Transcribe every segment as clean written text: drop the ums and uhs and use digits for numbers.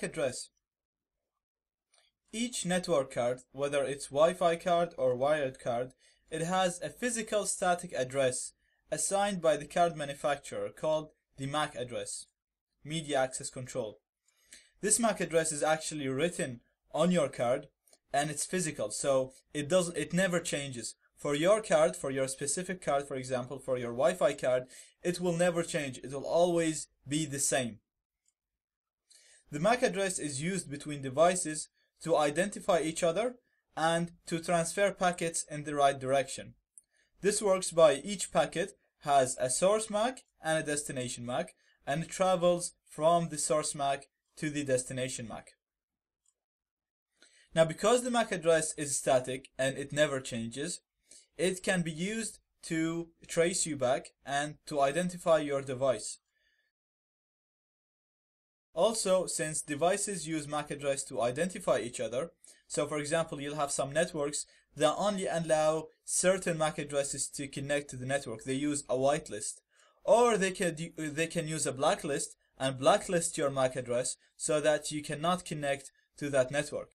MAC address. Each network card, whether it's Wi-Fi card or wired card, it has a physical static address assigned by the card manufacturer called the MAC address, Media Access Control. This MAC address is actually written on your card and it's physical, so it never changes. For your card, for your specific card, for example, for your Wi-Fi card, it will never change. It will always be the same. The MAC address is used between devices to identify each other and to transfer packets in the right direction. This works by each packet has a source MAC and a destination MAC, and it travels from the source MAC to the destination MAC. Now, because the MAC address is static and it never changes, it can be used to trace you back and to identify your device. Also, since devices use MAC address to identify each other, so for example, you'll have some networks that only allow certain MAC addresses to connect to the network. They use a whitelist, or they can use a blacklist and blacklist your MAC address so that you cannot connect to that network.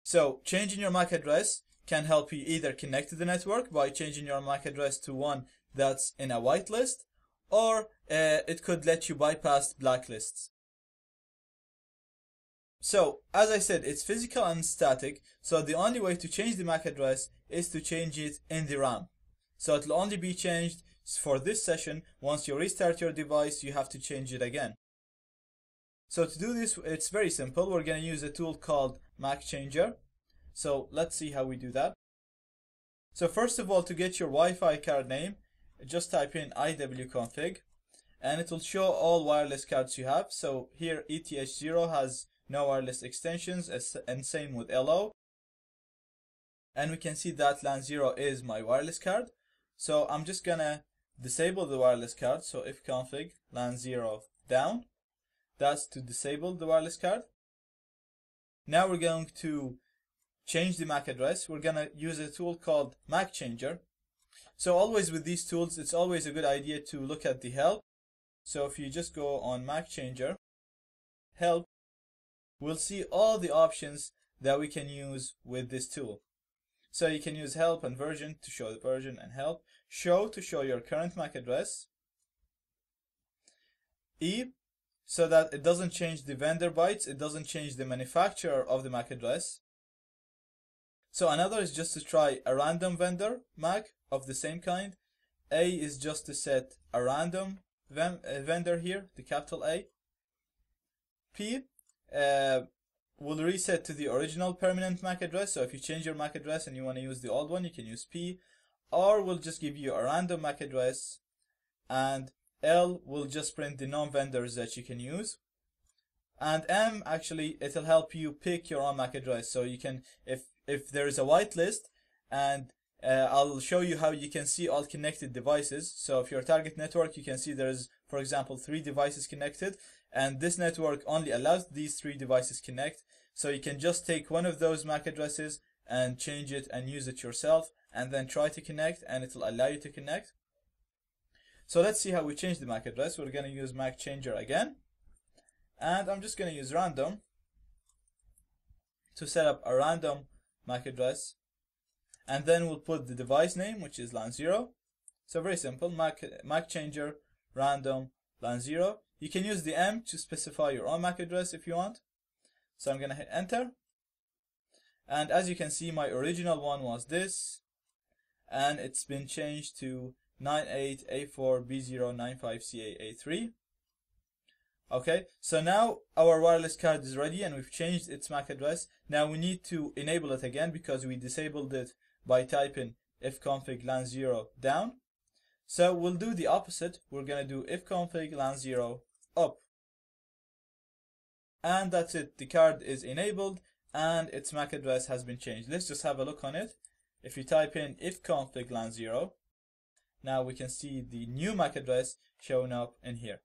So changing your MAC address can help you either connect to the network by changing your MAC address to one that's in a whitelist, or it could let you bypass blacklists. So, as I said, it's physical and static, so the only way to change the MAC address is to change it in the RAM. So it will only be changed for this session. Once you restart your device, you have to change it again. So to do this, it's very simple. We're going to use a tool called MAC Changer. So let's see how we do that. So first of all, to get your Wi-Fi card name, just type in iwconfig, and it will show all wireless cards you have. So here ETH0 has no wireless extensions, and same with LO. And we can see that LAN0 is my wireless card. So I'm just gonna disable the wireless card. So ifconfig LAN0 down. That's to disable the wireless card. Now we're going to change the MAC address. We're gonna use a tool called MAC Changer. So always with these tools, it's always a good idea to look at the help. So if you just go on MAC Changer, help, we'll see all the options that we can use with this tool. So you can use help and version to show the version, and help, show to show your current MAC address, E, so that it doesn't change the vendor bytes, it doesn't change the manufacturer of the MAC address. So another is just to try a random vendor MAC of the same kind. A is just to set a random vendor here, the capital A. P will reset to the original permanent MAC address. So if you change your MAC address and you want to use the old one, you can use P. Or will just give you a random MAC address, and L will just print the non-vendors that you can use. And M, actually, it'll help you pick your own MAC address. So you can, if there is a whitelist, and I'll show you how you can see all connected devices. So if your target network, you can see there's, for example, 3 devices connected, and this network only allows these 3 devices connect. So you can just take one of those MAC addresses and change it and use it yourself, and then try to connect, and it will allow you to connect. So let's see how we change the MAC address. We're going to use MAC Changer again, and I'm just going to use random to set up a random MAC address, and then we'll put the device name, which is LAN0. So very simple, MAC Changer random LAN0. You can use the M to specify your own MAC address if you want. So I'm going to hit enter, and as you can see, my original one was this, and it's been changed to 98A4B095CAA3. Okay, so now our wireless card is ready and we've changed its MAC address. Now we need to enable it again because we disabled it by typing ifconfig LAN0 down. So we'll do the opposite. We're going to do ifconfig LAN0 up. And that's it. The card is enabled and its MAC address has been changed. Let's just have a look on it. If you type in ifconfig LAN0, now we can see the new MAC address showing up in here.